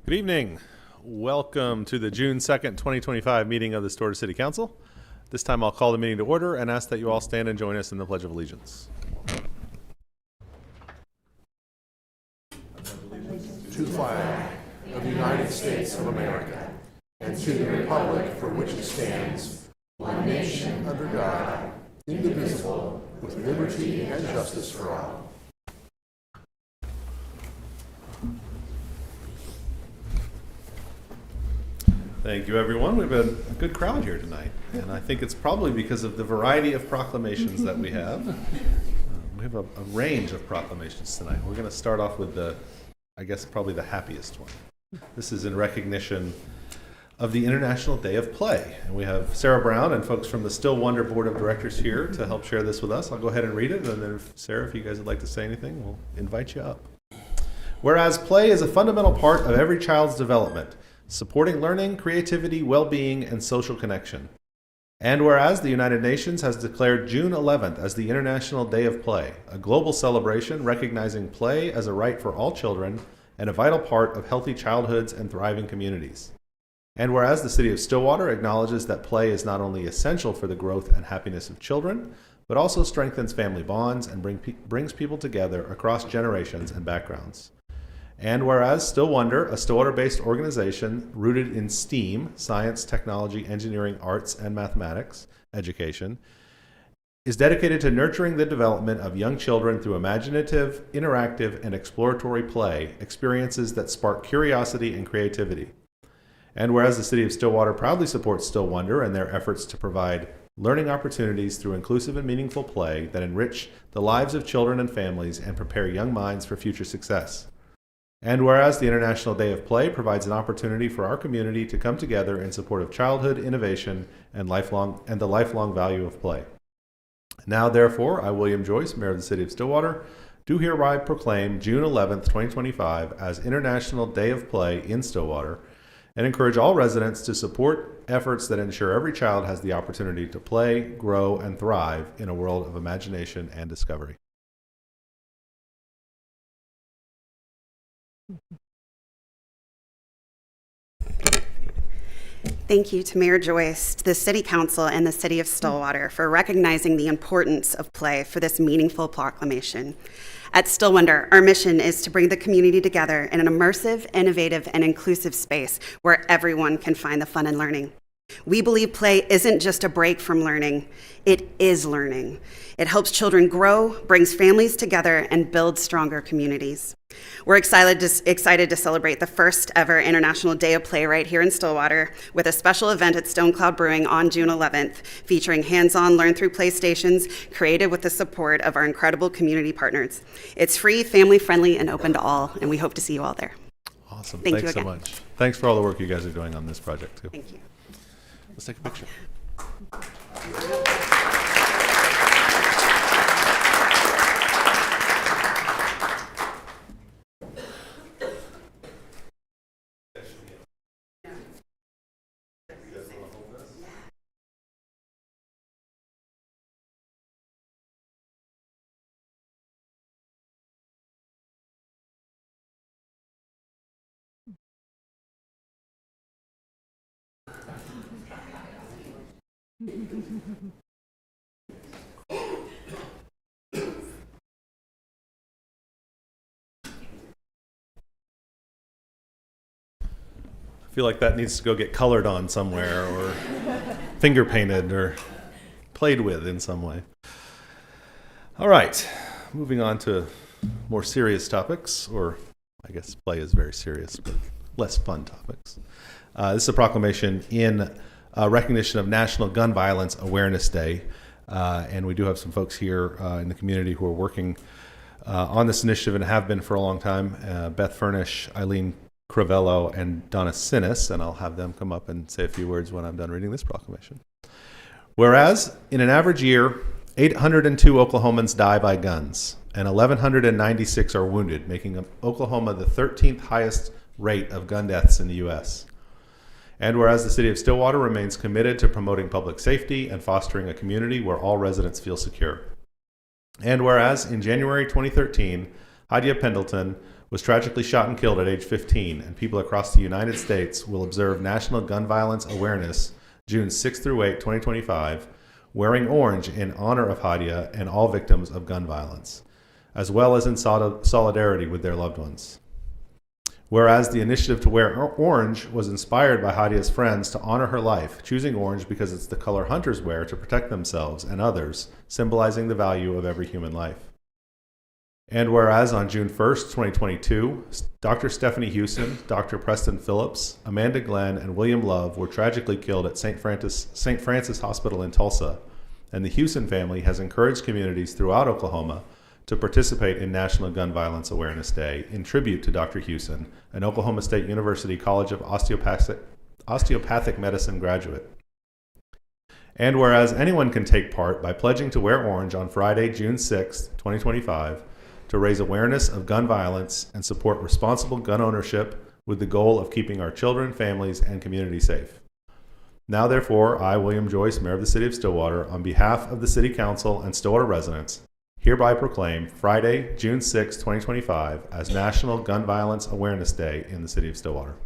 Good evening. Welcome to the June 2nd, 2025 meeting of the Stillwater City Council. This time I'll call the meeting to order and ask that you all stand and join us in the Pledge of Allegiance. To the flag of the United States of America and to the republic for which it stands, one nation under God, indivisible, with liberty and justice for all. Thank you, everyone. We've had a good crowd here tonight, and I think it's probably because of the variety of proclamations that we have. We have a range of proclamations tonight. We're going to start off with probably the happiest one. This is in recognition of the International Day of Play, and we have Sarah Brown and folks from the Stillwater Board of Directors here to help share this with us. I'll go ahead and read it, and then Sarah, if you guys would like to say anything, we'll invite you up. Whereas play is a fundamental part of every child's development, supporting learning, creativity, well-being, and social connection. And whereas the United Nations has declared June 11th as the International Day of Play, a global celebration recognizing play as a right for all children and a vital part of healthy childhoods and thriving communities. And whereas the City of Stillwater acknowledges that play is not only essential for the growth and happiness of children, but also strengthens family bonds and brings people together across generations and backgrounds. And whereas Stillwater, a Stillwater-based organization rooted in STEAM, science, technology, engineering, arts, and mathematics education, is dedicated to nurturing the development of young children through imaginative, interactive, and exploratory play experiences that spark curiosity and creativity. And whereas the City of Stillwater proudly supports Stillwater and their efforts to provide learning opportunities through inclusive and meaningful play that enrich the lives of children and families and prepare young minds for future success. And whereas the International Day of Play provides an opportunity for our community to come together in support of childhood innovation and the lifelong value of play. Now, therefore, I, William Joyce, Mayor of the City of Stillwater, do hereby proclaim June 11th, 2025 as International Day of Play in Stillwater and encourage all residents to support efforts that ensure every child has the opportunity to play, grow, and thrive in a world of imagination and discovery. Thank you to Mayor Joyce, to the City Council, and the City of Stillwater for recognizing the importance of play for this meaningful proclamation. At Stillwater, our mission is to bring the community together in an immersive, innovative, and inclusive space where everyone can find the fun in learning. We believe play isn't just a break from learning, it is learning. It helps children grow, brings families together, and builds stronger communities. We're excited to celebrate the first ever International Day of Play right here in Stillwater with a special event at Stone Cloud Brewing on June 11th, featuring hands-on learn through play stations created with the support of our incredible community partners. It's free, family-friendly, and open to all, and we hope to see you all there. Awesome. Thanks so much. Thanks for all the work you guys are doing on this project, too. Thank you. Let's take a picture. I feel like that needs to go get colored on somewhere or finger painted or played with in some way. All right, moving on to more serious topics, or I guess play is very serious, but less fun topics. This is a proclamation in recognition of National Gun Violence Awareness Day, and we do have some folks here in the community who are working on this initiative and have been for a long time. Beth Furnish, Eileen Crivello, and Donna Sinnis, and I'll have them come up and say a few words when I'm done reading this proclamation. Whereas, in an average year, 802 Oklahomans die by guns, and 1,196 are wounded, making Oklahoma the 13th highest rate of gun deaths in the U.S. And whereas the City of Stillwater remains committed to promoting public safety and fostering a community where all residents feel secure. And whereas, in January 2013, Hadia Pendleton was tragically shot and killed at age 15, and people across the United States will observe National Gun Violence Awareness June 6 through 8, 2025, wearing orange in honor of Hadia and all victims of gun violence, as well as in solidarity with their loved ones. Whereas the initiative to wear orange was inspired by Hadia's friends to honor her life, choosing orange because it's the color hunters wear to protect themselves and others, symbolizing the value of every human life. And whereas on June 1st, 2022, Dr. Stephanie Hewson, Dr. Preston Phillips, Amanda Glenn, and William Love were tragically killed at St. Francis Hospital in Tulsa, and the Hewson family has encouraged communities throughout Oklahoma to participate in National Gun Violence Awareness Day in tribute to Dr. Hewson, an Oklahoma State University College of Osteopathic Medicine graduate. And whereas anyone can take part by pledging to wear orange on Friday, June 6, 2025, to raise awareness of gun violence and support responsible gun ownership with the goal of keeping our children, families, and community safe. Now, therefore, I, William Joyce, Mayor of the City of Stillwater, on behalf of the City Council and Stillwater residents, hereby proclaim Friday, June 6, 2025, as National Gun Violence Awareness Day in the City of Stillwater.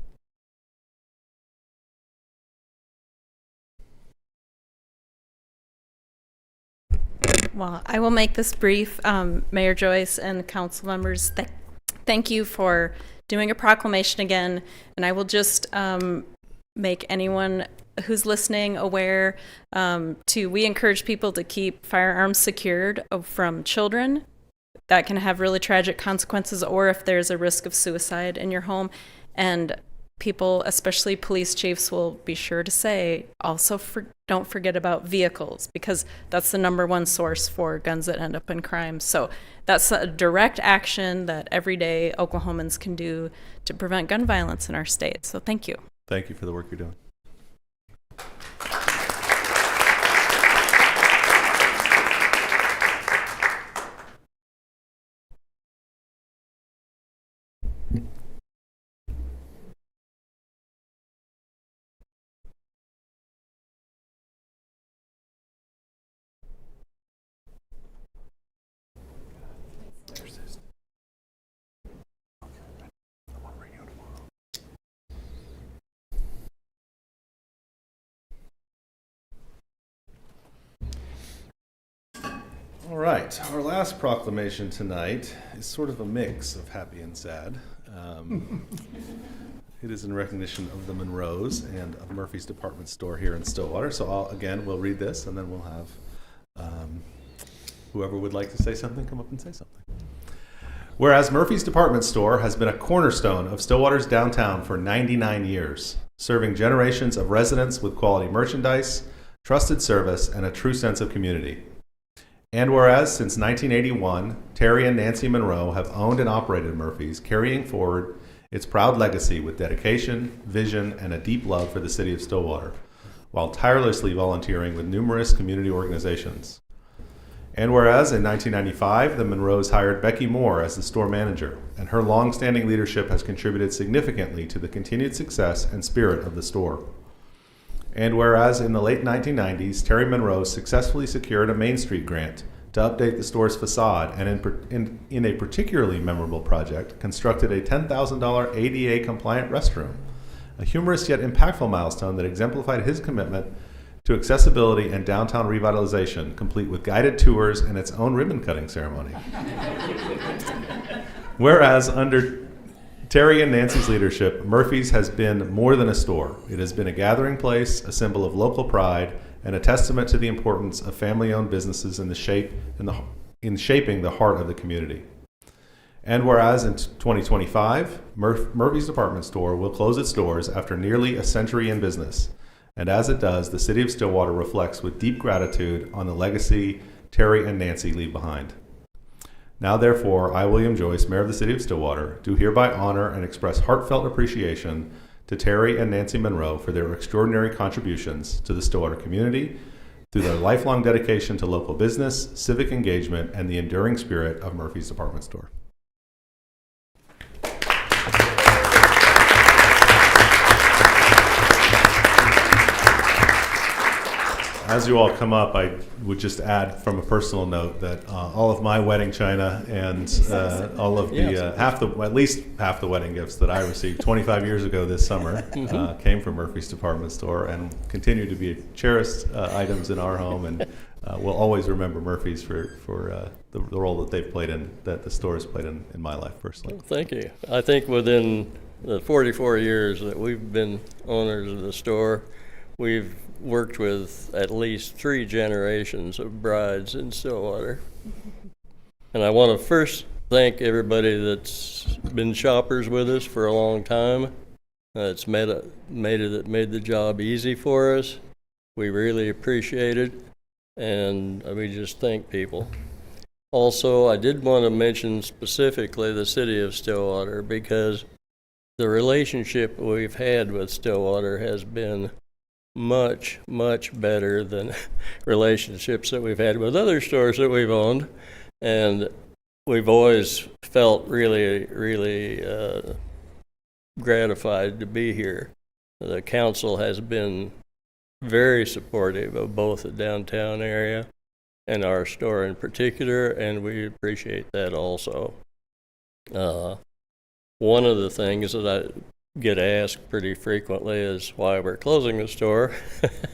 Well, I will make this brief. Mayor Joyce and council members, thank you for doing a proclamation again. And I will just make anyone who's listening aware we encourage people to keep firearms secured from children. That can have really tragic consequences, or if there's a risk of suicide in your home. And people, especially police chiefs, will be sure to say, also don't forget about vehicles, because that's the #1 source for guns that end up in crime. So that's a direct action that everyday Oklahomans can do to prevent gun violence in our state. So thank you. Thank you for the work you're doing. All right, our last proclamation tonight is sort of a mix of happy and sad. It is in recognition of the Monroes and of Murphy's Department Store here in Stillwater. So we'll read this, and then we'll have whoever would like to say something come up and say something. Whereas Murphy's Department Store has been a cornerstone of Stillwater's downtown for 99 years, serving generations of residents with quality merchandise, trusted service, and a true sense of community. And whereas since 1981, Terry and Nancy Monroe have owned and operated Murphy's, carrying forward its proud legacy with dedication, vision, and a deep love for the city of Stillwater, while tirelessly volunteering with numerous community organizations. And whereas in 1995, the Monroes hired Becky Moore as the store manager, and her long-standing leadership has contributed significantly to the continued success and spirit of the store. And whereas in the late 1990s, Terry Monroe successfully secured a Main Street grant to update the store's facade, and in a particularly memorable project, constructed a $10,000 ADA-compliant restroom, a humorous yet impactful milestone that exemplified his commitment to accessibility and downtown revitalization, complete with guided tours and its own ribbon-cutting ceremony. Whereas under Terry and Nancy's leadership, Murphy's has been more than a store. It has been a gathering place, a symbol of local pride, and a testament to the importance of family-owned businesses in shaping the heart of the community. And whereas in 2025, Murphy's Department Store will close its doors after nearly a century in business. And as it does, the city of Stillwater reflects with deep gratitude on the legacy Terry and Nancy leave behind. Now, therefore, I, William Joyce, Mayor of the City of Stillwater, do hereby honor and express heartfelt appreciation to Terry and Nancy Monroe for their extraordinary contributions to the Stillwater community through their lifelong dedication to local business, civic engagement, and the enduring spirit of Murphy's Department Store. as you all come up, I would just add from a personal note that all of my wedding china and all of the at least half the wedding gifts that I received 25 years ago this summer came from Murphy's Department Store and continue to be cherished items in our home, and we'll always remember Murphy's for the role that they've played that the store has played in my life personally. Well, thank you. I think within the 44 years that we've been owners of the store, we've worked with at least 3 generations of brides in Stillwater. And I want to first thank everybody that's been shoppers with us for a long time. It's made the job easy for us. We really appreciate it, and we just thank people. Also, I did want to mention specifically the city of Stillwater, because the relationship we've had with Stillwater has been much, much better than relationships that we've had with other stores that we've owned. And we've always felt really, really gratified to be here. The council has been very supportive of both the downtown area and our store in particular, and we appreciate that also. One of the things that I get asked pretty frequently is why we're closing the store.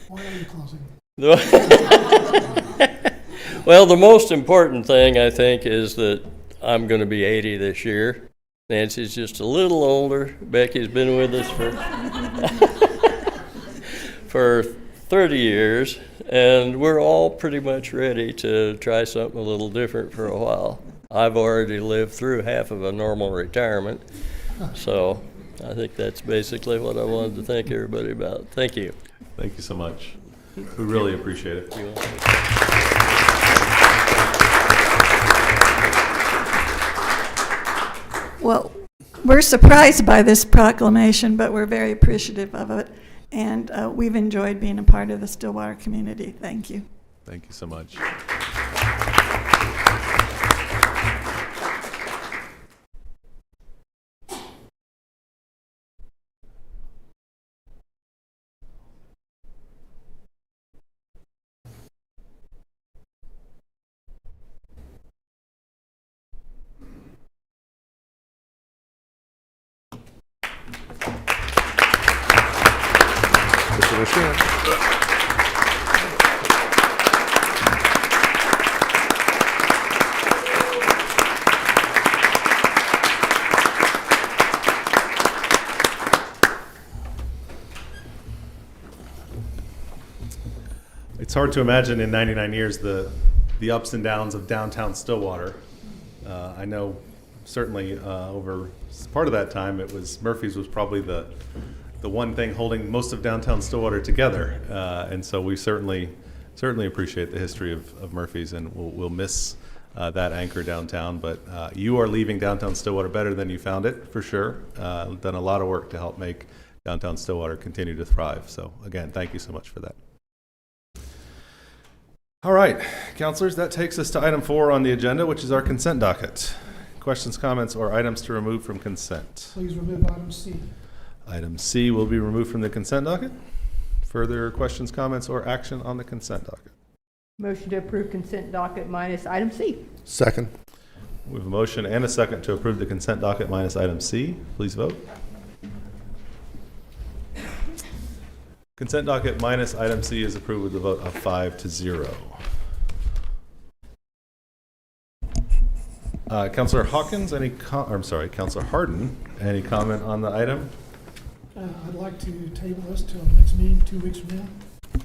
Why are you closing? Well, the most important thing, I think, is that I'm going to be 80 this year. Nancy's just a little older. Becky's been with us for 30 years, and we're all pretty much ready to try something a little different for a while. I've already lived through half of a normal retirement, so I think that's basically what I wanted to thank everybody about. Thank you. Thank you so much. We really appreciate it. Well, we're surprised by this proclamation, but we're very appreciative of it, and we've enjoyed being a part of the Stillwater community. Thank you. Thank you so much. Mr. Lachance. It's hard to imagine in 99 years the ups and downs of downtown Stillwater. I know certainly over part of that time Murphy's was probably the one thing holding most of downtown Stillwater together, and so we certainly appreciate the history of Murphy's, and we'll miss that anchor downtown. But you are leaving downtown Stillwater better than you found it, for sure. Done a lot of work to help make downtown Stillwater continue to thrive. So again, thank you so much for that. All right, counselors, that takes us to item 4 on the agenda, which is our consent docket. Questions, comments, or items to remove from consent? Please remove item C. Item C will be removed from the consent docket. Further questions, comments, or action on the consent docket? Motion to approve consent docket minus item C. Second. We have a motion and a second to approve the consent docket minus item C. Please vote. Consent docket minus item C is approved with a vote of 5-0. Councilor Hawkins, Councilor Harden, any comment on the item? I'd like to table this till next meeting, 2 weeks from now,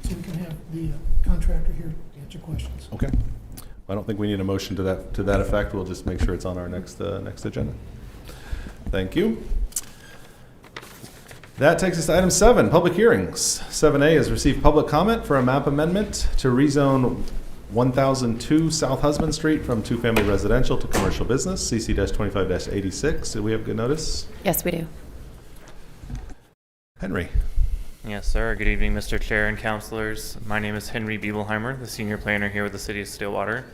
so we can have the contractor here to answer questions. Okay. I don't think we need a motion to that effect. We'll just make sure it's on our next agenda. Thank you. That takes us to item 7, public hearings. 7A is receive public comment for a map amendment to rezone 1002 South Husband Street from 2-family residential to commercial business, CC-25-86. Do we have good notice? Yes, we do. Henry. Yes, sir. Good evening, Mr. Chair and councilors. My name is Henry Biebelheimer, the senior planner here with the City of Stillwater.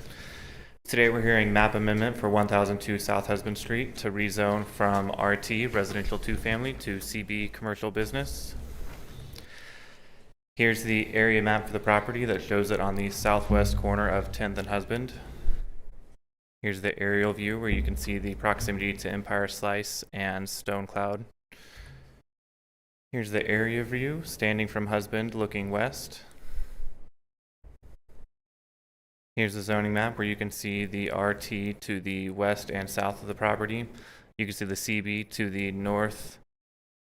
Today we're hearing map amendment for 1002 South Husband Street to rezone from RT, residential 2-family, to CB, commercial business. Here's the area map for the property that shows it on the southwest corner of 10th and Husband. Here's the aerial view where you can see the proximity to Empire Slice and Stone Cloud. Here's the area view standing from Husband looking west. Here's the zoning map where you can see the RT to the west and south of the property. You can see the CB to the north.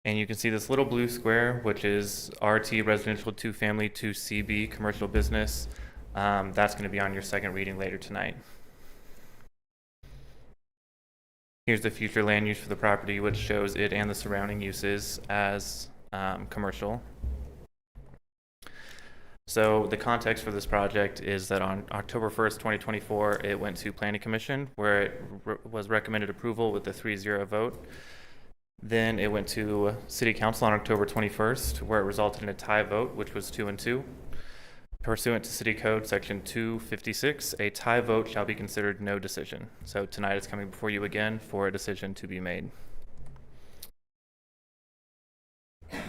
And you can see this little blue square, which is RT residential 2-family 2CB commercial business. That's going to be on your second reading later tonight. Here's the future land use for the property, which shows it and the surrounding uses as commercial. So the context for this project is that on October 1st, 2024, it went to Planning Commission, where it was recommended approval with a 3-0 vote. Then it went to City Council on October 21st, where it resulted in a tie vote, which was 2-2. Pursuant to City Code Section 256, a tie vote shall be considered no decision. So tonight it's coming before you again for a decision to be made.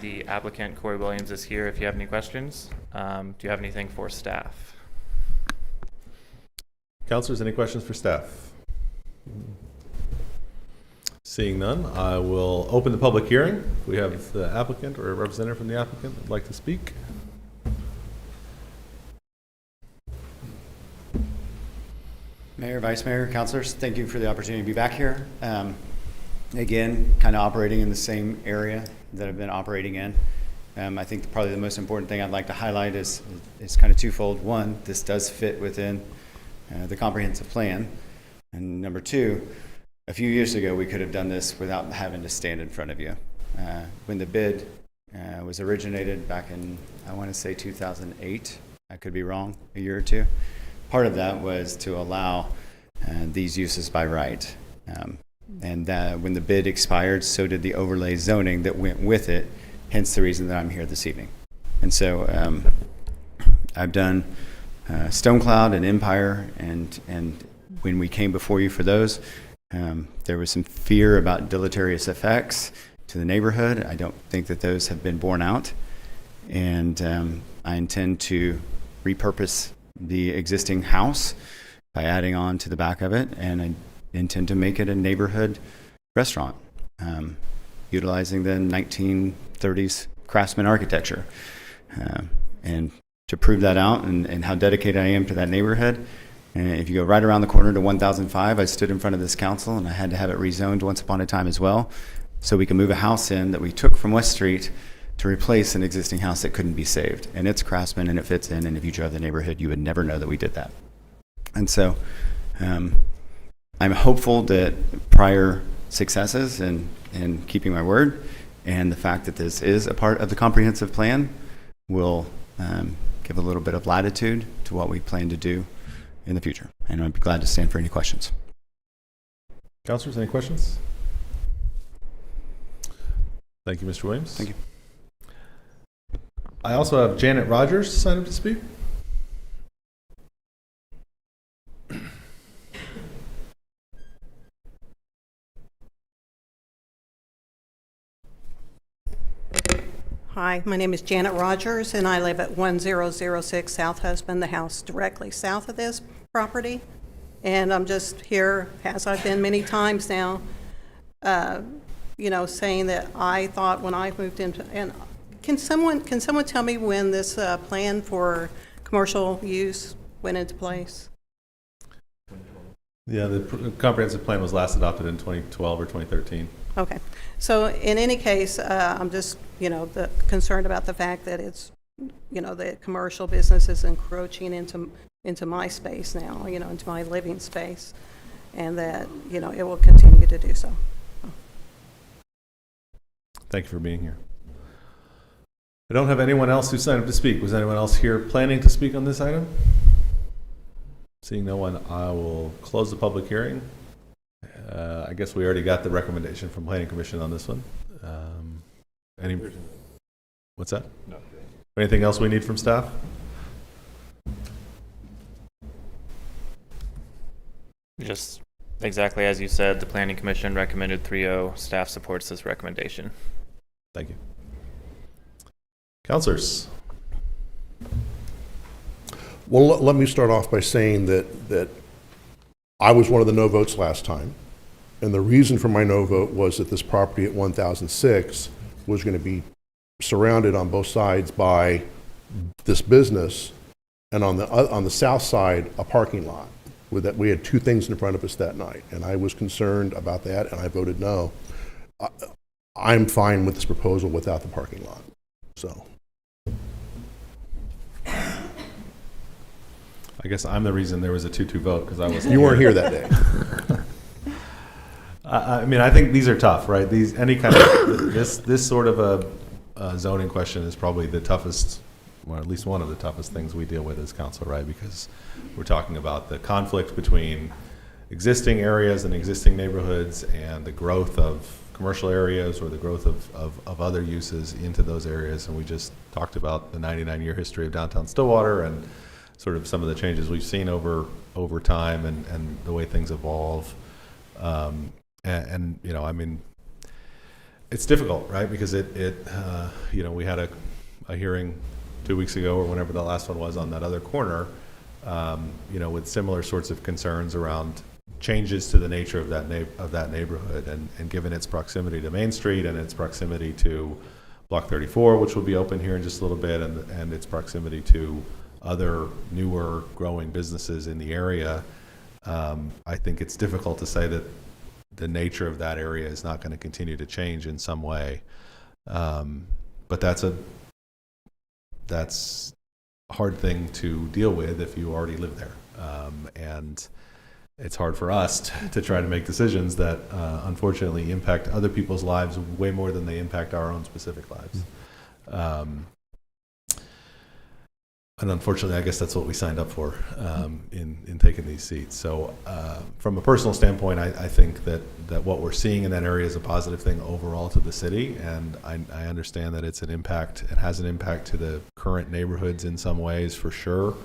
The applicant, Corey Williams, is here if you have any questions. Do you have anything for staff? Councilors, any questions for staff? Seeing none, I will open the public hearing. We have the applicant or a representative from the applicant that'd like to speak. Mayor, Vice Mayor, Councilors, thank you for the opportunity to be back here. Again, kind of operating in the same area that I've been operating in. I think probably the most important thing I'd like to highlight is kind of twofold. One, this does fit within the comprehensive plan. And number two, a few years ago, we could have done this without having to stand in front of you. When the bid was originated back in, I want to say 2008, I could be wrong, a year or two. Part of that was to allow these uses by right. And when the bid expired, so did the overlay zoning that went with it, hence the reason that I'm here this evening. And so I've done Stone Cloud and Empire, and when we came before you for those, there was some fear about deleterious effects to the neighborhood. I don't think that those have been borne out. And I intend to repurpose the existing house by adding on to the back of it, and I intend to make it a neighborhood restaurant, utilizing the 1930s craftsman architecture. And to prove that out and how dedicated I am to that neighborhood, and if you go right around the corner to 1005, I stood in front of this council and I had to have it rezoned once upon a time as well, so we can move a house in that we took from West Street to replace an existing house that couldn't be saved. And it's craftsman and it fits in, and if you drove the neighborhood, you would never know that we did that. And so I'm hopeful that prior successes and keeping my word and the fact that this is a part of the comprehensive plan will give a little bit of latitude to what we plan to do in the future. And I'd be glad to stand for any questions. Councilors, any questions? Thank you, Mr. Williams. Thank you. I also have Janet Rogers signed up to speak. Hi, my name is Janet Rogers, and I live at 1006 South Husband, the house directly south of this property. And I'm just here, as I've been many times now, saying that I thought when I moved into, and can someone tell me when this plan for commercial use went into place? Yeah, the comprehensive plan was last adopted in 2012 or 2013. Okay, so in any case, I'm just, concerned about the fact that it's, the commercial business is encroaching into my space now, into my living space, and that, it will continue to do so. Thank you for being here. I don't have anyone else who signed up to speak. Was anyone else here planning to speak on this item? Seeing no one, I will close the public hearing. I guess we already got the recommendation from Planning Commission on this one. What's that? No. Anything else we need from staff? Just exactly as you said, the Planning Commission recommended 3-0. Staff supports this recommendation. Thank you. Councilors, Well, let me start off by saying that I was one of the no votes last time. And the reason for my no vote was that this property at 1006 was going to be surrounded on both sides by this business, and on the south side, a parking lot. With that, we had two things in front of us that night, and I was concerned about that, and I voted no. I'm fine with this proposal without the parking lot. So. I guess I'm the reason there was a 2-2 vote because I wasn't. You weren't here that day. I mean, I think these are tough, right? Any kind of this sort of a zoning question is probably the toughest, or at least one of the toughest things we deal with as council, right? Because we're talking about the conflict between existing areas and existing neighborhoods and the growth of commercial areas or the growth of other uses into those areas. And we just talked about the 99-year history of downtown Stillwater and sort of some of the changes we've seen over time and the way things evolve. And you know, I mean, it's difficult, right? Because you know, we had a hearing 2 weeks ago or whenever the last one was on that other corner, you know, with similar sorts of concerns around changes to the nature of that neighborhood, and given its proximity to Main Street and its proximity to Block 34, which will be open here in just a little bit, and its proximity to other newer growing businesses in the area, I think it's difficult to say that the nature of that area is not going to continue to change in some way. But that's a hard thing to deal with if you already live there. And it's hard for us to try to make decisions that unfortunately impact other people's lives way more than they impact our own specific lives. And unfortunately, I guess that's what we signed up for in taking these seats. So from a personal standpoint, I think that what we're seeing in that area is a positive thing overall to the city. And I understand that it has an impact to the current neighborhoods in some ways, for sure.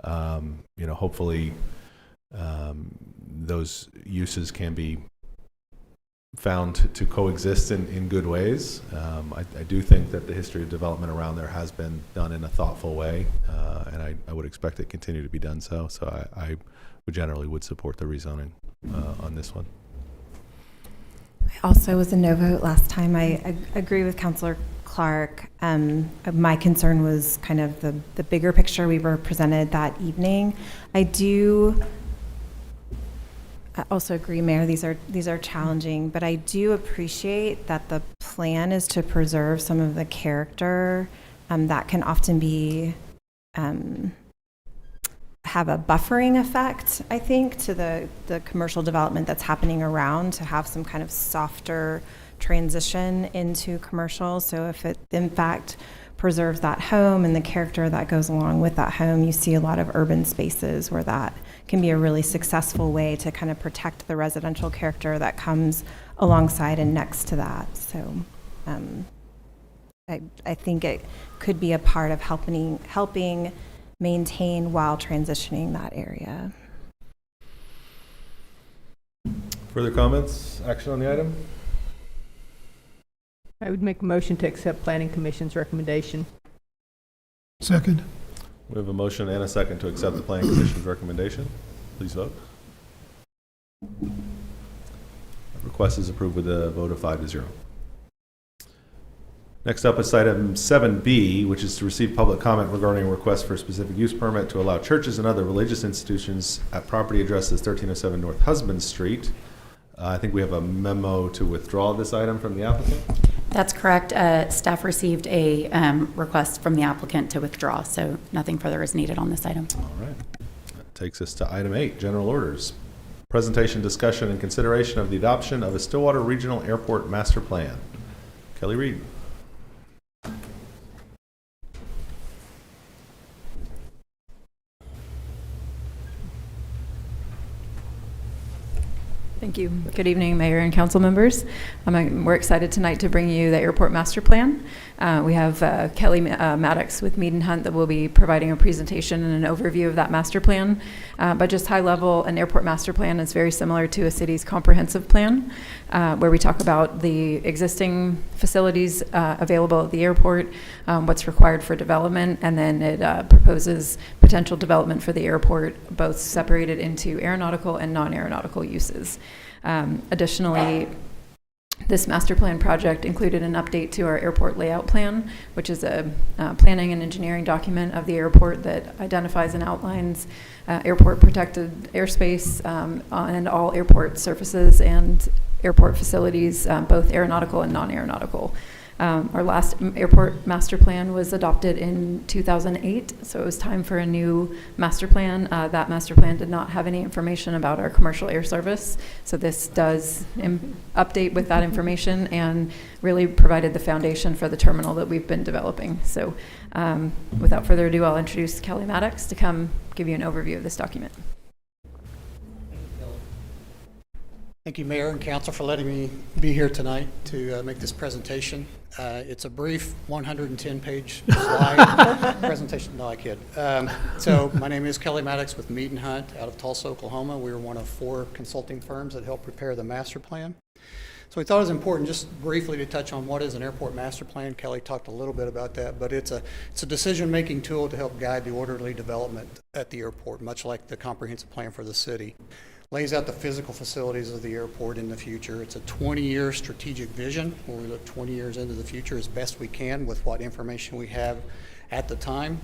You know, hopefully those uses can be found to coexist in good ways. I do think that the history of development around there has been done in a thoughtful way, and I would expect it to continue to be done so. So I generally would support the rezoning on this one. I also was a no vote last time. I agree with Councilor Clark. My concern was kind of the bigger picture we were presented that evening. I also agree, Mayor, these are challenging, but I do appreciate that the plan is to preserve some of the character that can often be have a buffering effect, I think, to the commercial development that's happening around, to have some kind of softer transition into commercial. So if it in fact preserves that home and the character that goes along with that home, you see a lot of urban spaces where that can be a really successful way to kind of protect the residential character that comes alongside and next to that. So I think it could be a part of helping maintain while transitioning that area. Further comments? Action on the item? I would make a motion to accept Planning Commission's recommendation. Second. We have a motion and a second to accept the Planning Commission's recommendation. Please vote. The request is approved with a vote of 5-0. Next up is item 7B, which is to receive public comment regarding a request for a specific use permit to allow churches and other religious institutions at property addresses 1307 North Husband Street. I think we have a memo to withdraw this item from the applicant. That's correct. Staff received a request from the applicant to withdraw, so nothing further is needed on this item. All right. That takes us to item 8, general orders. Presentation, discussion, and consideration of the adoption of a Stillwater Regional Airport Master Plan. Kelly Reed. Thank you. Good evening, Mayor and Council members. We're excited tonight to bring you the Airport Master Plan. We have Kelly Maddox with Mead & Hunt that will be providing a presentation and an overview of that master plan. But just high level, an airport master plan is very similar to a city's comprehensive plan, where we talk about the existing facilities available at the airport, what's required for development, and then it proposes potential development for the airport, both separated into aeronautical and non-aeronautical uses. Additionally, this master plan project included an update to our airport layout plan, which is a planning and engineering document of the airport that identifies and outlines airport protected airspace and all airport surfaces and airport facilities, both aeronautical and non-aeronautical. Our last airport master plan was adopted in 2008, so it was time for a new master plan. That master plan did not have any information about our commercial air service, so this does update with that information and really provided the foundation for the terminal that we've been developing. So without further ado, I'll introduce Kelly Maddox to come give you an overview of this document. Thank you, Mayor and Council, for letting me be here tonight to make this presentation. It's a brief 110-page slide presentation. No, I kid. So my name is Kelly Maddox with Mead & Hunt out of Tulsa, Oklahoma. We're one of 4 consulting firms that help prepare the master plan. So we thought it was important just briefly to touch on what is an airport master plan. Kelly talked a little bit about that, but it's a decision-making tool to help guide the orderly development at the airport, much like the comprehensive plan for the city. Lays out the physical facilities of the airport in the future. It's a 20-year strategic vision where we look 20 years into the future as best we can with what information we have at the time.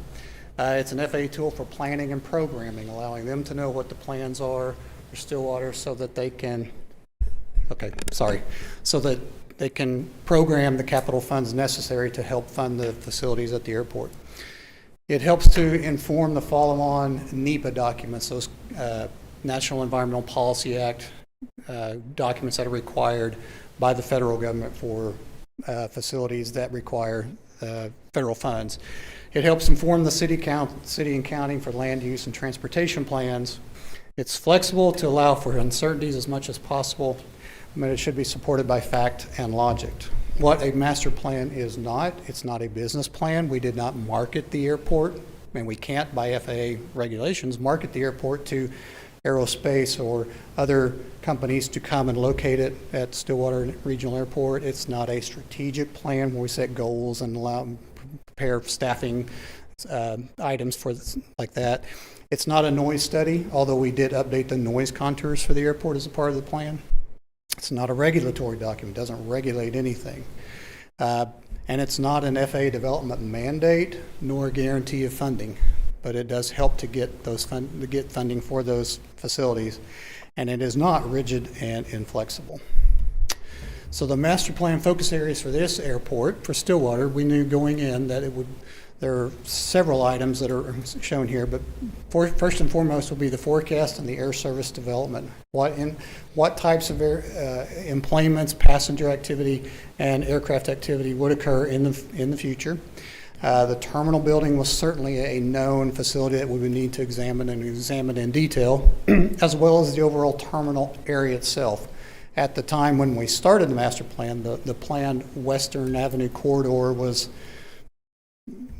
It's an FAA tool for planning and programming, allowing them to know what the plans are for Stillwater so that they can, so that they can program the capital funds necessary to help fund the facilities at the airport. It helps to inform the follow-on NEPA documents, those National Environmental Policy Act documents that are required by the federal government for facilities that require federal funds. It helps inform the city and county for land use and transportation plans. It's flexible to allow for uncertainties as much as possible, but it should be supported by fact and logic. What a master plan is not, it's not a business plan. We did not market the airport, and we can't, by FAA regulations, market the airport to aerospace or other companies to come and locate it at Stillwater Regional Airport. It's not a strategic plan where we set goals and prepare staffing items for like that. It's not a noise study, although we did update the noise contours for the airport as a part of the plan. It's not a regulatory document, doesn't regulate anything. And it's not an FAA development mandate nor a guarantee of funding, but it does help to get funding for those facilities, and it is not rigid and inflexible. So the master plan focus areas for this airport, for Stillwater, we knew going in that there are several items that are shown here, but first and foremost will be the forecast and the air service development. What types of employments, passenger activity, and aircraft activity would occur in the future. The terminal building was certainly a known facility that we would need to examine in detail, as well as the overall terminal area itself. At the time when we started the master plan, the planned Western Avenue corridor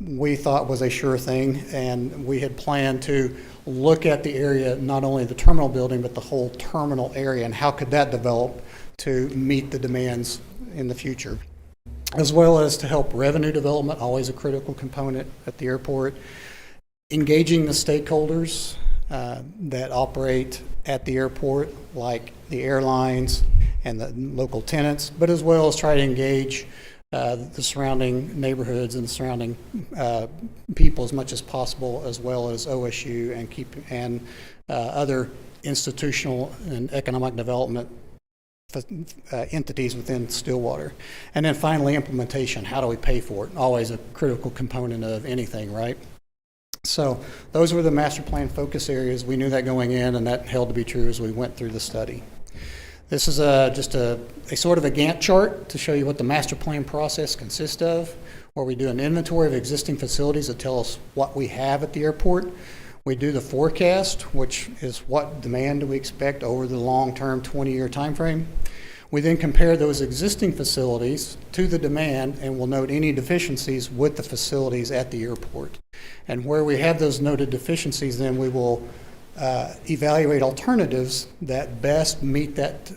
we thought was a sure thing, and we had planned to look at the area, not only the terminal building, but the whole terminal area, and how could that develop to meet the demands in the future, as well as to help revenue development, always a critical component at the airport, engaging the stakeholders that operate at the airport, like the airlines and the local tenants, but as well as try to engage the surrounding neighborhoods and the surrounding people as much as possible, as well as OSU and other institutional and economic development entities within Stillwater. And then finally, implementation. How do we pay for it? Always a critical component of anything, right? So those were the master plan focus areas. We knew that going in, and that held to be true as we went through the study. This is just a sort of a Gantt chart to show you what the master plan process consists of, where we do an inventory of existing facilities that tell us what we have at the airport. We do the forecast, which is what demand do we expect over the long-term 20-year time frame. We then compare those existing facilities to the demand, and we'll note any deficiencies with the facilities at the airport. And where we have those noted deficiencies, then we will evaluate alternatives that best meet that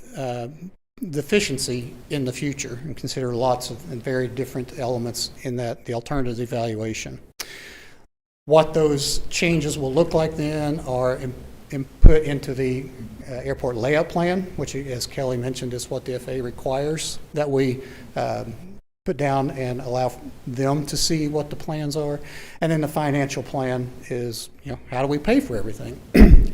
deficiency in the future, and consider lots of and very different elements in that the alternative evaluation. What those changes will look like then are input into the airport layout plan, which, as Kelly mentioned, is what the FAA requires that we put down and allow them to see what the plans are. And then the financial plan is, how do we pay for everything?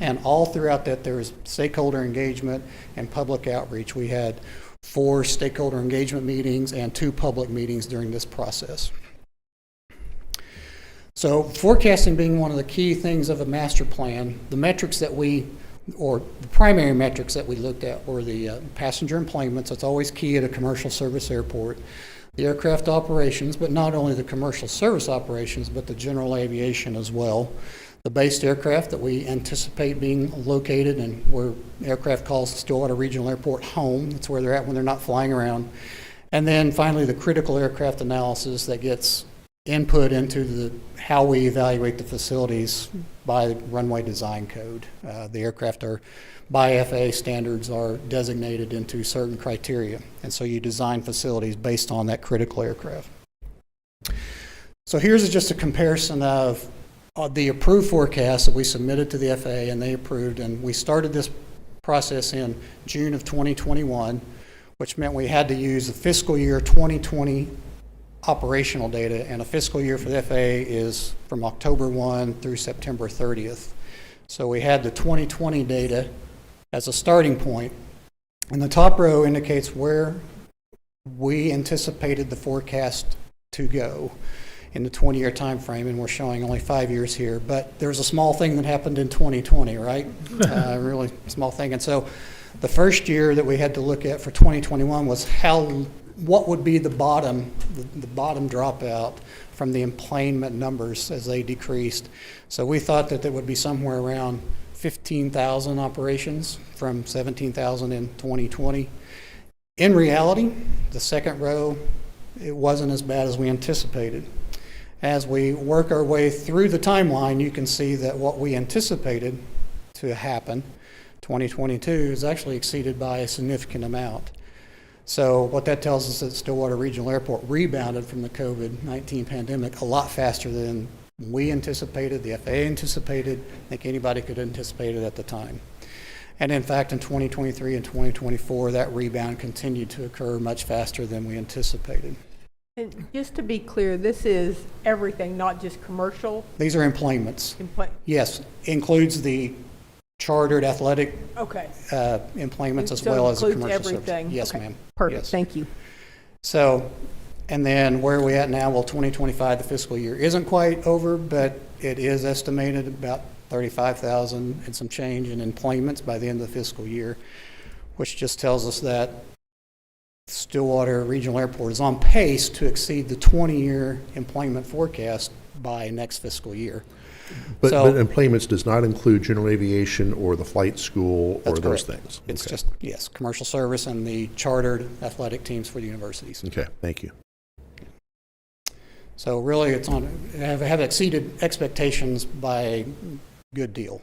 And all throughout that, there is stakeholder engagement and public outreach. We had 4 stakeholder engagement meetings and 2 public meetings during this process. So forecasting being one of the key things of a master plan, the metrics that the primary metrics that we looked at were the passenger employments. That's always key at a commercial service airport. The aircraft operations, but not only the commercial service operations, but the general aviation as well. The based aircraft that we anticipate being located and where aircraft calls Stillwater Regional Airport home. That's where they're at when they're not flying around. And then finally, the critical aircraft analysis that gets input into how we evaluate the facilities by the runway design code. The aircraft are, by FAA standards, are designated into certain criteria. And so you design facilities based on that critical aircraft. So here's just a comparison of the approved forecast that we submitted to the FAA and they approved. And we started this process in June of 2021, which meant we had to use the fiscal year 2020 operational data, and a fiscal year for the FAA is from October 1 through September 30th. So we had the 2020 data as a starting point, and the top row indicates where we anticipated the forecast to go in the 20-year time frame, and we're showing only 5 years here. But there's a small thing that happened in 2020, right? Really small thing. And so the first year that we had to look at for 2021 was what would be the bottom dropout from the employment numbers as they decreased. So we thought that there would be somewhere around 15,000 operations from 17,000 in 2020. In reality, the second row, it wasn't as bad as we anticipated. As we work our way through the timeline, you can see that what we anticipated to happen, 2022, is actually exceeded by a significant amount. So what that tells us is that Stillwater Regional Airport rebounded from the COVID-19 pandemic a lot faster than we anticipated, the FAA anticipated, I think anybody could anticipate it at the time. And in fact, in 2023 and 2024, that rebound continued to occur much faster than we anticipated. And just to be clear, this is everything, not just commercial? These are employments. Yes, includes the chartered athletic employments as well as the commercial everything. Service. Yes, Okay. ma'am. Perfect, Yes. thank you. So, and then where are we at now? Well, 2025, the fiscal year isn't quite over, but it is estimated about 35,000 and some change in employments by the end of the fiscal year, which just tells us that Stillwater Regional Airport is on pace to exceed the 20-year employment forecast by next fiscal year. But employments does not include general aviation or the flight school or those things? It's just, yes, commercial service and the chartered athletic teams for the universities. Okay, thank you. So really, it's have exceeded expectations by a good deal.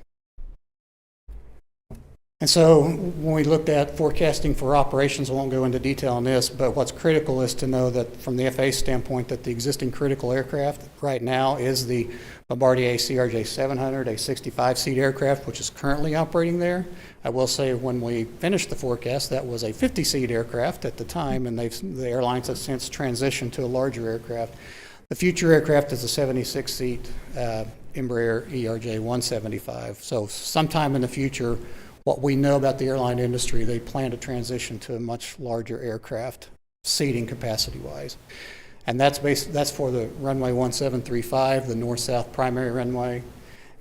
And so when we looked at forecasting for operations, I won't go into detail on this, but what's critical is to know that from the FAA standpoint that the existing critical aircraft right now is the Bombardier CRJ 700, a 65-seat aircraft, which is currently operating there. I will say when we finished the forecast, that was a 50-seat aircraft at the time, and the airlines have since transitioned to a larger aircraft. The future aircraft is a 76-seat Embraer ERJ 175. So sometime in the future, what we know about the airline industry, they plan to transition to a much larger aircraft, seating capacity-wise. And that's for the runway 1735, the north-south primary runway.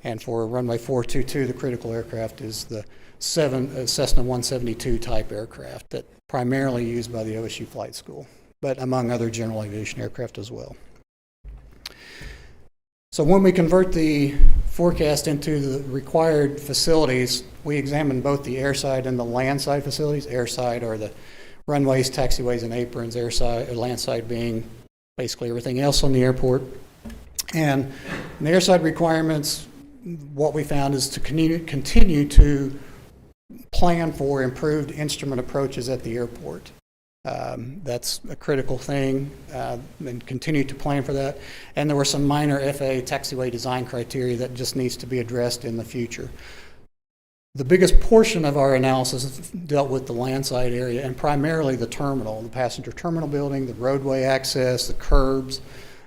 And for runway 422, the critical aircraft is the Cessna 172 type aircraft that primarily used by the OSU Flight School, but among other general aviation aircraft as well. So when we convert the forecast into the required facilities, we examine both the airside and the landside facilities. Airside are the runways, taxiways, and aprons. Landside being basically everything else on the airport. And the airside requirements, what we found is to continue to plan for improved instrument approaches at the airport. That's a critical thing, and continue to plan for that. And there were some minor FAA taxiway design criteria that just needs to be addressed in the future. The biggest portion of our analysis dealt with the landside area and primarily the terminal, the passenger terminal building, the roadway access, the curbs,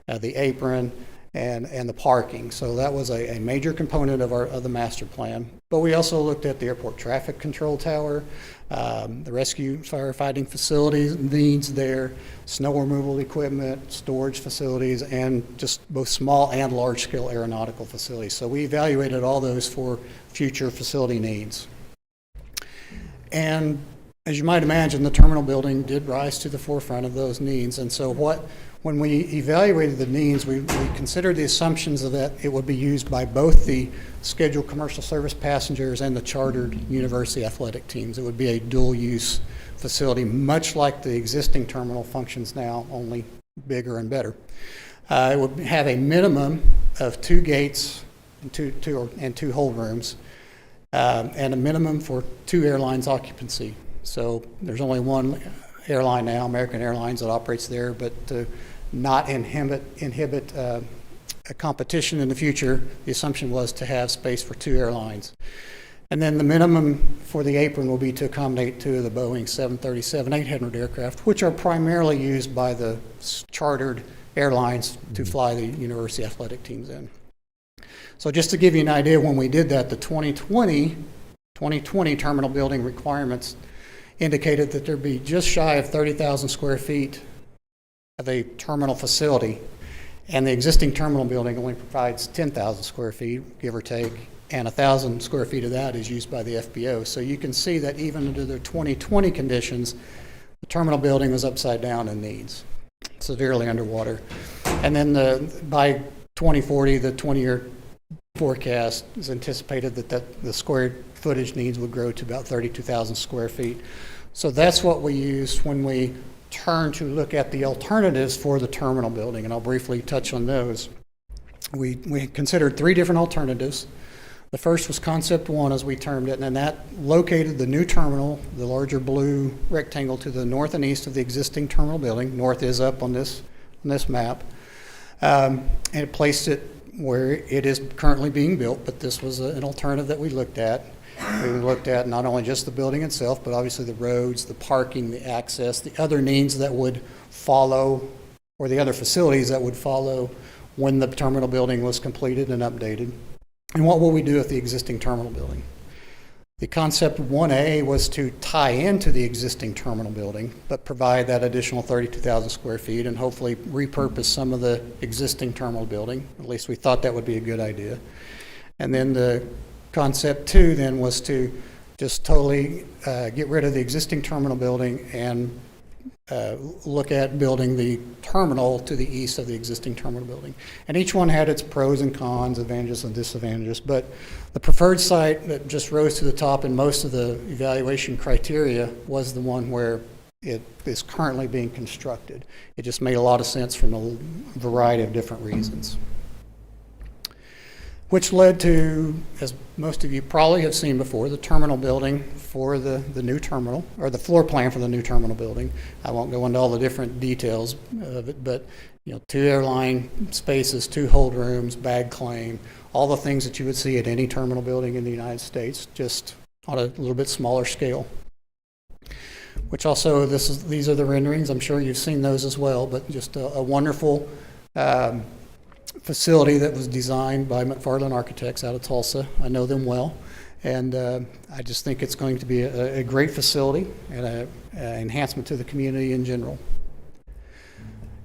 the apron, and the parking. So that was a major component of the master plan. But we also looked at the airport traffic control tower, the rescue firefighting facilities needs there, snow removal equipment, storage facilities, and just both small and large scale aeronautical facilities. So we evaluated all those for future facility needs. And as you might imagine, the terminal building did rise to the forefront of those needs. And so when we evaluated the needs, we considered the assumptions of that it would be used by both the scheduled commercial service passengers and the chartered university athletic teams. It would be a dual-use facility, much like the existing terminal functions now, only bigger and better. It would have a minimum of 2 gates and two hold rooms, and a minimum for 2 airlines occupancy. So there's only one airline now, American Airlines, that operates there, but to not inhibit a competition in the future, the assumption was to have space for 2 airlines. And then the minimum for the apron will be to accommodate 2 of the Boeing 737-800 aircraft, which are primarily used by the chartered airlines to fly the university athletic teams in. So just to give you an idea, when we did that, the 2020 terminal building requirements indicated that there'd be just shy of 30,000 square feet of a terminal facility, and the existing terminal building only provides 10,000 square feet, give or take, and 1,000 square feet of that is used by the FBO. So you can see that even under their 2020 conditions, the terminal building was upside down in needs, severely underwater. And then by 2040, the 20-year forecast is anticipated that the square footage needs would grow to about 32,000 square feet. So that's what we used when we turn to look at the alternatives for the terminal building, and I'll briefly touch on those. We considered 3 different alternatives. The first was concept 1, as we termed it, and that located the new terminal, the larger blue rectangle, to the north and east of the existing terminal building. North is up on this map, and it placed it where it is currently being built, but this was an alternative that we looked at. We looked at not only just the building itself, but obviously the roads, the parking, the access, the other needs that would follow, or the other facilities that would follow when the terminal building was completed and updated. And what will we do with the existing terminal building? The concept 1A was to tie into the existing terminal building, but provide that additional 32,000 square feet and hopefully repurpose some of the existing terminal building. At least we thought that would be a good idea. And then the concept 2 then was to just totally get rid of the existing terminal building and look at building the terminal to the east of the existing terminal building. And each one had its pros and cons, advantages and disadvantages, but the preferred site that just rose to the top in most of the evaluation criteria was the one where it is currently being constructed. It just made a lot of sense from a variety of different reasons, which led to, as most of you probably have seen before, the terminal building for the new terminal, or the floor plan for the new terminal building. I won't go into all the different details of it, but 2 airline spaces, 2 hold rooms, bag claim, all the things that you would see at any terminal building in the United States, just on a little bit smaller scale. Which also, these are the renderings. I'm sure you've seen those as well, but just a wonderful facility that was designed by McFarland Architects out of Tulsa. I know them well, and I just think it's going to be a great facility and an enhancement to the community in general.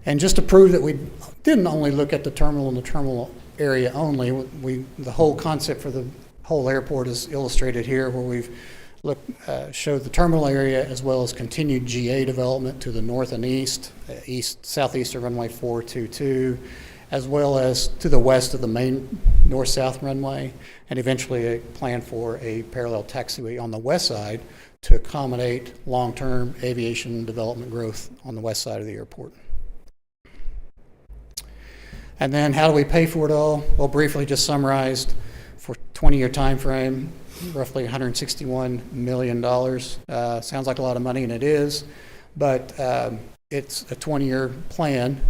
And just to prove that we didn't only look at the terminal and the terminal area only, the whole concept for the whole airport is illustrated here, where we've showed the terminal area as well as continued GA development to the north and east, southeast of runway 422, as well as to the west of the main north-south runway, and eventually a plan for a parallel taxiway on the west side to accommodate long-term aviation development growth on the west side of the airport. And then how do we pay for it all? Well, briefly just summarized, for 20-year time frame, roughly $161 million. Sounds like a lot of money, and it is. but it's a 20-year plan,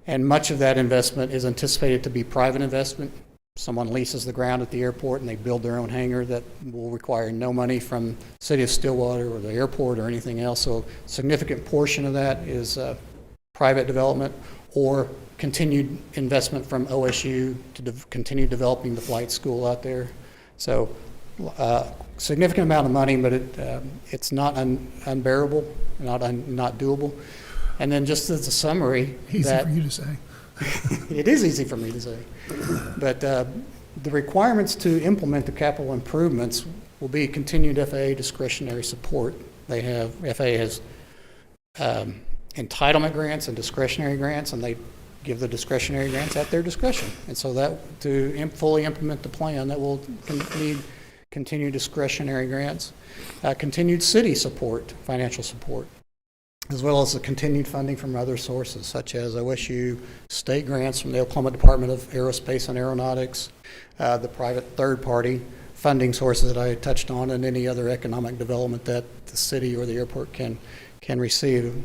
and much of that investment is anticipated to be private investment. Someone leases the ground at the airport and they build their own hangar that will require no money from the city of Stillwater or the airport or anything else. So a significant portion of that is private development or continued investment from OSU to continue developing the flight school out there. So significant amount of money, but it's not unbearable, not doable. And then just as a summary, Easy for you to say. it is easy for me to say. But the requirements to implement the capital improvements will be continued FAA discretionary support. FAA has entitlement grants and discretionary grants, and they give the discretionary grants at their discretion. And so that to fully implement the plan, that will need continued discretionary grants, continued city support, financial support, as well as the continued funding from other sources, such as OSU, state grants from the Oklahoma Department of Aerospace and Aeronautics, the private third-party funding sources that I touched on, and any other economic development that the city or the airport can receive.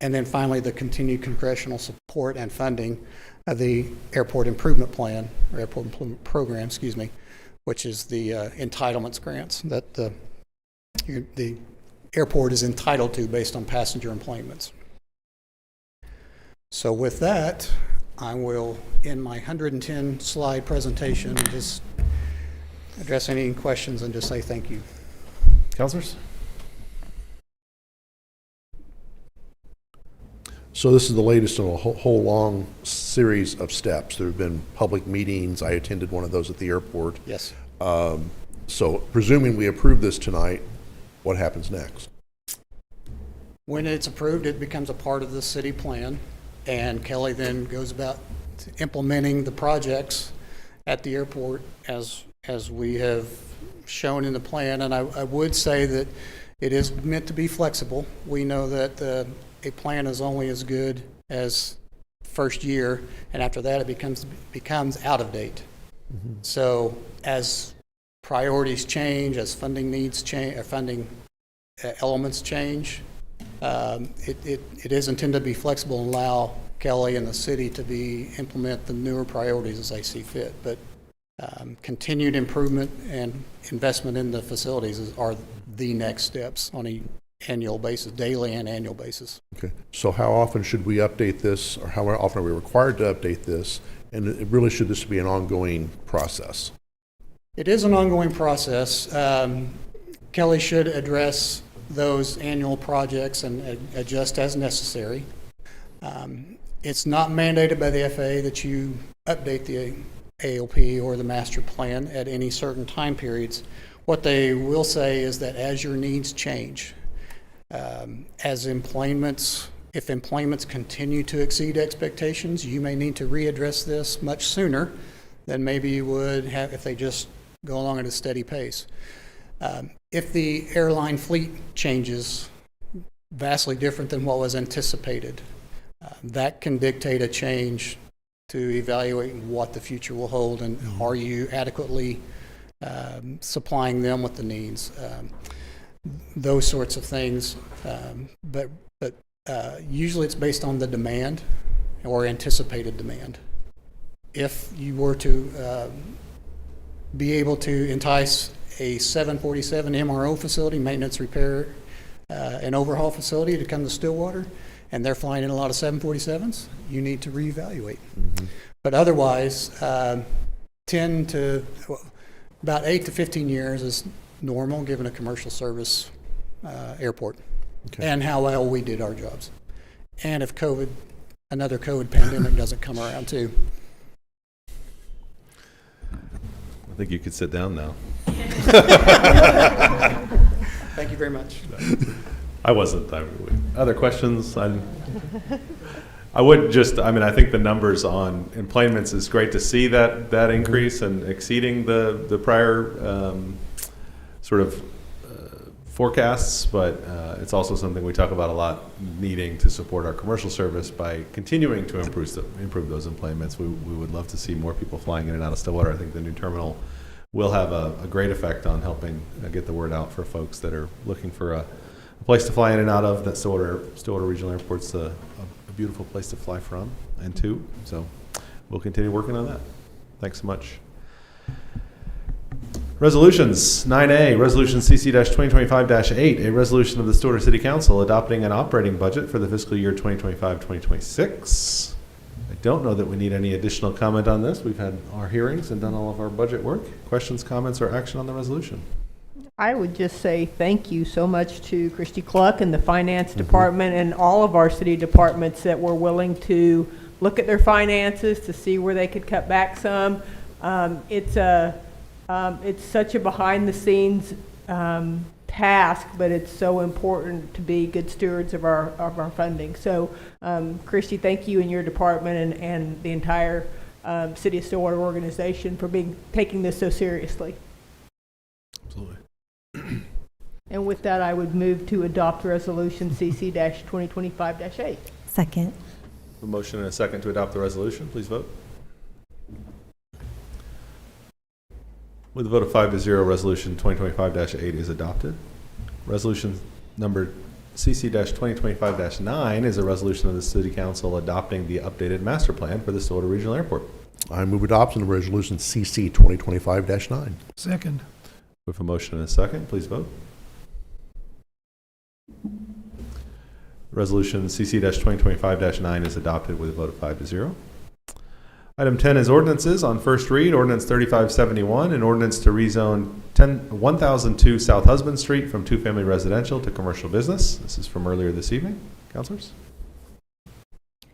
And then finally, the continued congressional support and funding of the Airport Improvement Plan, or Airport Improvement Program, which is the entitlements grants that the airport is entitled to based on passenger enplanements. So with that, I will end my 110 slide presentation and just address any questions and just say thank you. Councilors? So this is the latest in a whole long series of steps. There have been public meetings. I attended one of those at the airport. Yes. So presuming we approve this tonight, what happens next? When it's approved, it becomes a part of the city plan, and Kelly then goes about implementing the projects at the airport as we have shown in the plan. And I would say that it is meant to be flexible. We know that a plan is only as good as first year, and after that it becomes out of date. Mm-hmm. So as priorities change, as funding needs change, or funding elements change, it is intended to be flexible and allow Kelly and the city to implement the newer priorities as they see fit. But continued improvement and investment in the facilities are the next steps on an annual basis, daily and annual basis. Okay. So how often should we update this, or how often are we required to update this? And it really should this be an ongoing process? It is an ongoing process. Kelly should address those annual projects and adjust as necessary. It's not mandated by the FAA that you update the ALP or the master plan at any certain time periods. What they will say is that as your needs change, if employments continue to exceed expectations, you may need to readdress this much sooner than maybe you would have if they just go along at a steady pace. If the airline fleet changes vastly different than what was anticipated, that can dictate a change to evaluate what the future will hold, and are you adequately supplying them with the needs, those sorts of things. But usually it's based on the demand or anticipated demand. If you were to be able to entice a 747 MRO facility, maintenance, repair, and overhaul facility to come to Stillwater, and they're flying in a lot of 747s, you need to reevaluate. Mm-hmm. But otherwise, 10 to about 8 to 15 years is normal given a commercial service airport. Okay. And how well we did our jobs. And if another COVID pandemic doesn't come around too. I think you could sit down now. Thank you very much. I wasn't. Other questions? I would just, I think the numbers on employments is great to see that increase and exceeding the prior sort of forecasts, but it's also something we talk about a lot, needing to support our commercial service by continuing to improve those employments. We would love to see more people flying in and out of Stillwater. I think the new terminal will have a great effect on helping get the word out for folks that are looking for a a place to fly in and out of. That Stillwater Regional Airport's a beautiful place to fly from and to. So we'll continue working on that. Thanks so much. Resolutions. 9A, Resolution CC-2025-8, a resolution of the Stillwater City Council adopting an operating budget for the fiscal year 2025-2026. I don't know that we need any additional comment on this. We've had our hearings and done all of our budget work. Questions, comments, or action on the resolution? I would just say thank you so much to Christy Cluck and the Finance Department and all of our city departments that were willing to look at their finances to see where they could cut back some. It's such a behind-the-scenes task, but it's so important to be good stewards of our funding. So, Christy, thank you and your department and the entire City of Stillwater organization for taking this so seriously. Absolutely. And with that, I would move to adopt Resolution CC-2025-8. Second. A motion and a second to adopt the resolution. Please vote. With a vote of 5-0, Resolution 2025-8 is adopted. Resolution number CC-2025-9 is a resolution of the City Council adopting the updated master plan for the Stillwater Regional Airport. I move adoption of Resolution CC 2025-9. Second. With a motion and a second, please vote. Resolution CC-2025-9 is adopted with a vote of 5-0. Item 10 is ordinances on first read. Ordinance 3571, an ordinance to rezone 1002 South Husband Street from two-family residential to commercial business. This is from earlier this evening. Councilors?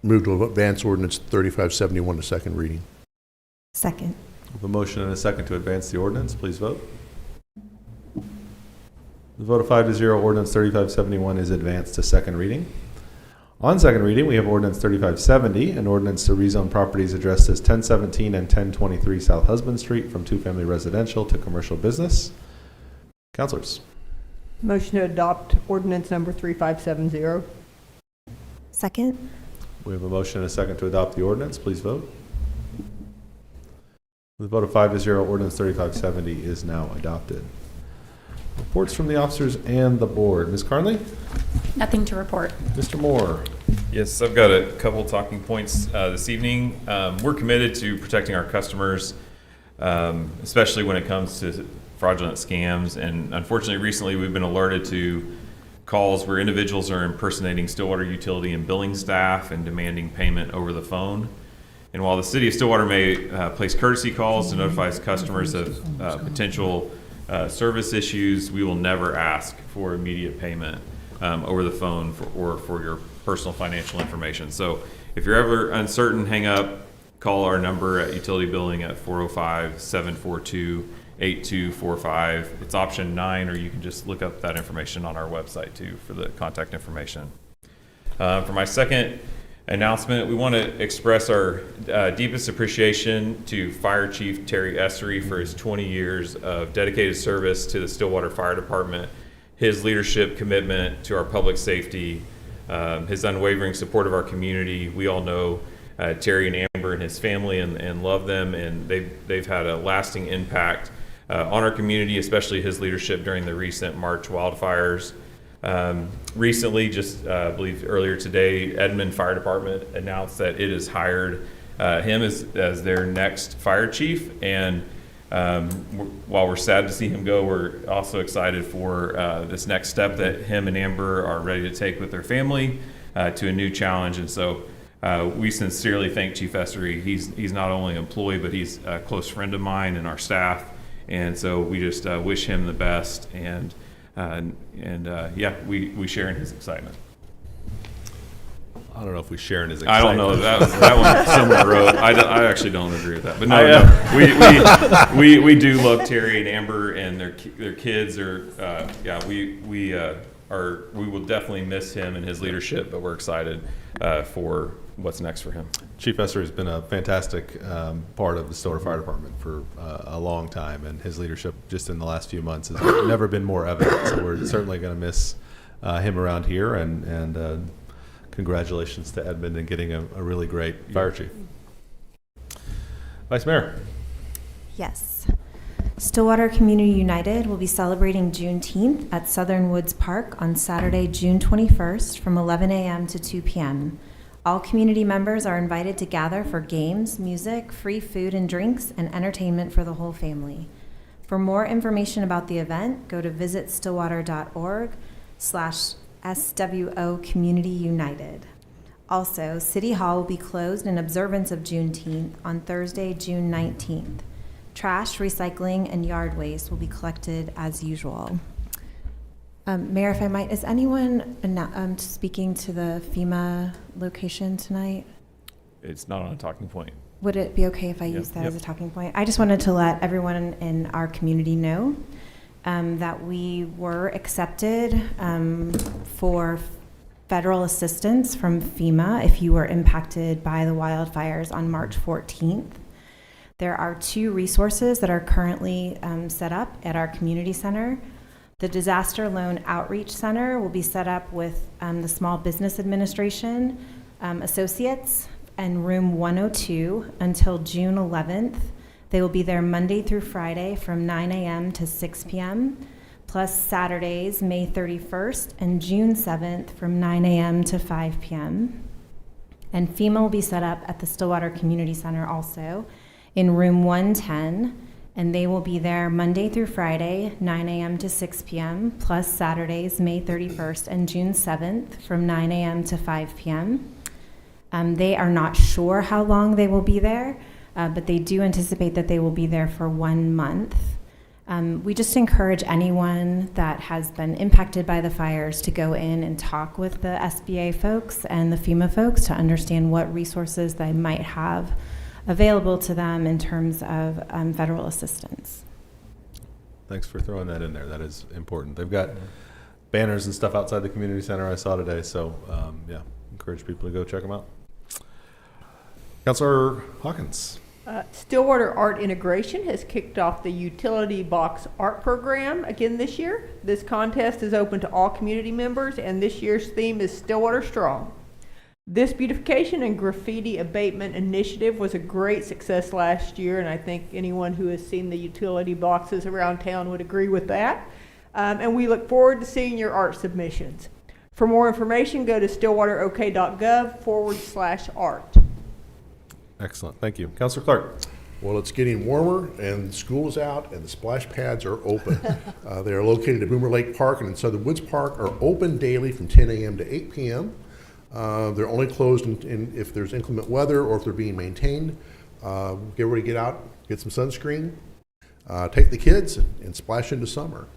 Move to advance Ordinance 3571 to second reading. Second. With a motion and a second to advance the ordinance, please vote. The vote of 5-0, Ordinance 3571 is advanced to second reading. On second reading, we have Ordinance 3570, an ordinance to rezone properties addressed as 1017 and 1023 South Husband Street from two-family residential to commercial business. Councilors? Motion to adopt ordinance number 3570. Second. We have a motion and a second to adopt the ordinance. Please vote. With a vote of 5-0, Ordinance 3570 is now adopted. Reports from the officers and the board. Ms. Carnley? Nothing to report. Mr. Moore? Yes, I've got a couple talking points this evening. We're committed to protecting our customers, especially when it comes to fraudulent scams. And unfortunately, recently we've been alerted to calls where individuals are impersonating Stillwater utility and billing staff and demanding payment over the phone. And while the City of Stillwater may place courtesy calls to notify its customers of potential service issues, we will never ask for immediate payment over the phone or for your personal financial information. So if you're ever uncertain, hang up, call our number at utility billing at 405-742-8245. It's option 9, or you can just look up that information on our website too for the contact information. For my second announcement, we want to express our deepest appreciation to Fire Chief Terry Essery for his 20 years of dedicated service to the Stillwater Fire Department, his leadership commitment to our public safety, his unwavering support of our community. We all know Terry and Amber and his family and love them, and they've had a lasting impact on our community, especially his leadership during the recent March wildfires. Recently, just I believe earlier today, Edmond Fire Department announced that it has hired him as their next fire chief. And while we're sad to see him go, we're also excited for this next step that him and Amber are ready to take with their family to a new challenge. And so we sincerely thank Chief Essery. He's not only an employee, but he's a close friend of mine and our staff. And so we just wish him the best. And we share in his excitement. I don't know if we share in his excitement. I don't know. That one someone wrote. I actually don't agree with that. But we do love Terry and Amber and their kids. We will definitely miss him and his leadership, but we're excited for what's next for him. Chief Essery has been a fantastic part of the Stillwater Fire Department for a long time, and his leadership just in the last few months has never been more evident. So we're certainly going to miss him around here, and congratulations to Edmund in getting a really great fire chief. Vice Mayor. Yes. Stillwater Community United will be celebrating Juneteenth at Southern Woods Park on Saturday, June 21st from 11 a.m. to 2 p.m. All community members are invited to gather for games, music, free food and drinks, and entertainment for the whole family. For more information about the event, go to visitstillwater.org/SWO Community United. Also, City Hall will be closed in observance of Juneteenth on Thursday, June 19th. Trash, recycling, and yard waste will be collected as usual. Mayor, if I might, is anyone speaking to the FEMA location tonight? It's not on a talking point. Would it be okay if I use that as a talking point? I just wanted to let everyone in our community know that we were accepted for federal assistance from FEMA if you were impacted by the wildfires on March 14th. There are 2 resources that are currently set up at our community center. The Disaster Loan Outreach Center will be set up with the Small Business Administration associates and room 102 until June 11th. They will be there Monday through Friday from 9 a.m. to 6 p.m., plus Saturdays, May 31st and June 7th from 9 a.m. to 5 p.m. And FEMA will be set up at the Stillwater Community Center also in room 110, and they will be there Monday through Friday, 9 a.m. to 6 p.m., plus Saturdays, May 31st and June 7th from 9 a.m. to 5 p.m. They are not sure how long they will be there, but they do anticipate that they will be there for 1 month. We just encourage anyone that has been impacted by the fires to go in and talk with the SBA folks and the FEMA folks to understand what resources they might have available to them in terms of federal assistance. Thanks for throwing that in there. That is important. They've got banners and stuff outside the community center I saw today, so yeah, encourage people to go check them out. Councilor Hawkins. Stillwater Art Integration has kicked off the Utility Box Art Program again this year. This contest is open to all community members, and this year's theme is Stillwater Strong. This beautification and graffiti abatement initiative was a great success last year, and I think anyone who has seen the utility boxes around town would agree with that. And we look forward to seeing your art submissions. For more information, go to stillwaterok.gov/art. Excellent. Thank you. Councilor Clark. Well, it's getting warmer and school is out and the splash pads are open. They are located at Boomer Lake Park and in Southern Woods Park are open daily from 10 a.m. to 8 p.m. They're only closed if there's inclement weather or if they're being maintained. Get ready to get out, get some sunscreen, take the kids and splash into summer.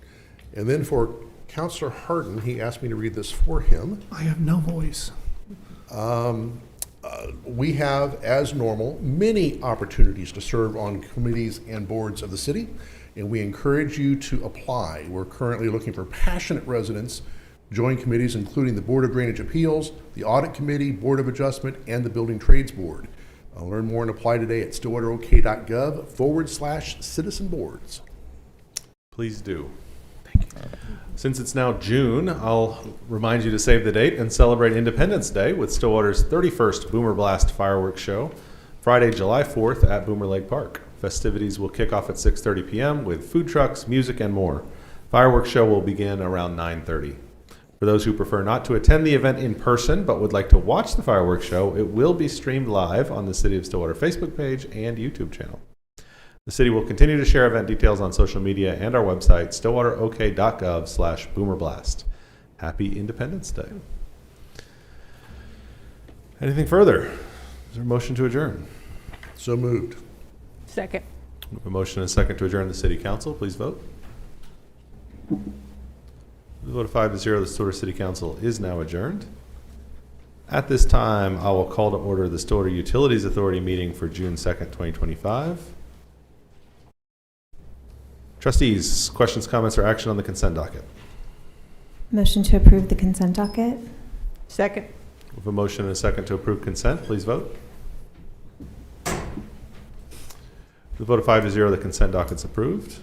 And then for Councilor Harden, he asked me to read this for him. I have no voice. We have, as normal, many opportunities to serve on committees and boards of the city, and we encourage you to apply. We're currently looking for passionate residents join committees including the Board of Drainage Appeals, the Audit Committee, Board of Adjustment, and the Building Trades Board. Learn more and apply today at stillwaterok.gov/citizen boards. Please do. Thank you. Since it's now June, I'll remind you to save the date and celebrate Independence Day with Stillwater's 31st Boomer Blast Fireworks Show, Friday, July 4th at Boomer Lake Park. Festivities will kick off at 6:30 p.m. with food trucks, music, and more. Fireworks show will begin around 9:30. For those who prefer not to attend the event in person but would like to watch the fireworks show, it will be streamed live on the City of Stillwater Facebook page and YouTube channel. The city will continue to share event details on social media and our website, stillwaterok.gov/boomerblast. Happy Independence Day. Anything further? Is there a motion to adjourn? So moved. Second. We have a motion and a second to adjourn the City Council. Please vote. With a vote of 5-0, the Stillwater City Council is now adjourned. At this time, I will call to order the Stillwater Utilities Authority meeting for June 2nd, 2025. Trustees, questions, comments, or action on the consent docket? Motion to approve the consent docket. Second. With a motion and a second to approve consent, please vote. With a vote of 5-0, the consent docket's approved.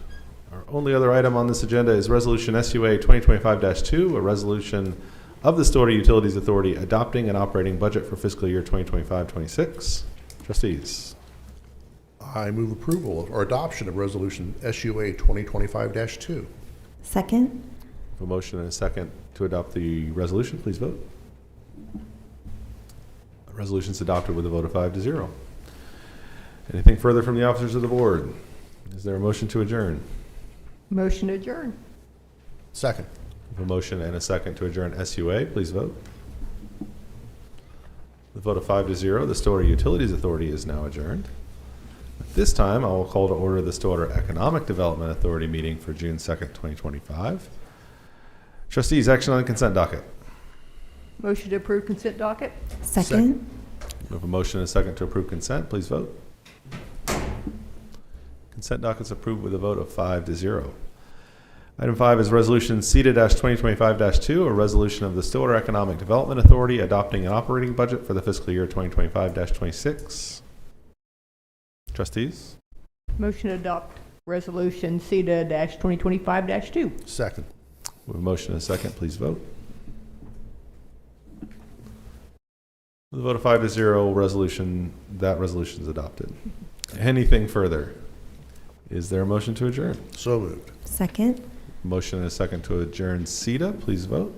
Our only other item on this agenda is Resolution SUA 2025-2, a resolution of the Stillwater Utilities Authority adopting an operating budget for fiscal year 2025-26. Trustees. I move approval or adoption of resolution SUA 2025-2. Second. A motion and a second to adopt the resolution. Please vote. The resolution is adopted with a vote of 5-0. Anything further from the officers of the board? Is there a motion to adjourn? Motion to adjourn. Second. A motion and a second to adjourn SUA. Please vote. With a vote of 5-0, the Stillwater Utilities Authority is now adjourned. At this time, I will call to order the Stillwater Economic Development Authority meeting for June 2nd, 2025. Trustees, action on the consent docket. Motion to approve consent docket. Second. We have a motion and a second to approve consent. Please vote. Consent docket is approved with a vote of 5-0. Item 5 is Resolution SEDA-2025-2, a resolution of the Stillwater Economic Development Authority adopting an operating budget for the fiscal year 2025-26. Trustees? Motion to adopt resolution SEDA-2025-2. Second. We have a motion and a second. Please vote. With a vote of 5-0, that resolution is adopted. Anything further? Is there a motion to adjourn? So moved. Second. Motion and a second to adjourn SEDA. Please vote.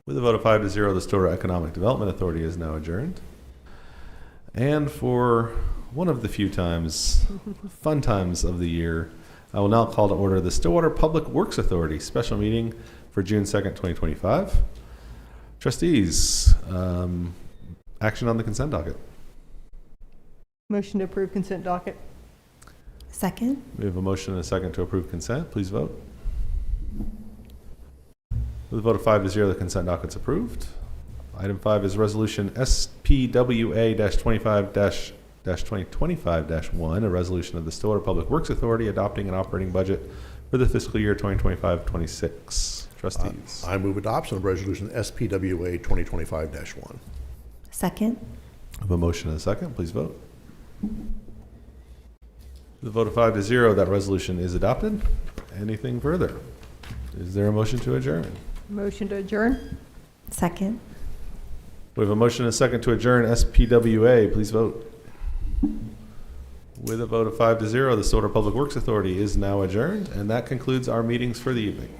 With a vote of 5-0, the Stillwater Economic Development Authority is now adjourned. And for one of the few times, fun times of the year, I will now call to order the Stillwater Public Works Authority special meeting for June 2nd, 2025. Trustees, action on the consent docket. Motion to approve consent docket. Second. We have a motion and a second to approve consent. Please vote. With a vote of 5-0, the consent docket is approved. Item 5 is Resolution SPWA-25-2025-1, a resolution of the Stillwater Public Works Authority adopting an operating budget for the fiscal year 2025-26. Trustees. I move adoption of resolution SPWA 2025-1. Second. I have a motion and a second. Please vote. With a vote of 5-0, that resolution is adopted. Anything further? Is there a motion to adjourn? Motion to adjourn. Second. We have a motion and a second to adjourn SPWA. Please vote. With a vote of 5-0, the Stillwater Public Works Authority is now adjourned, and that concludes our meetings for the evening.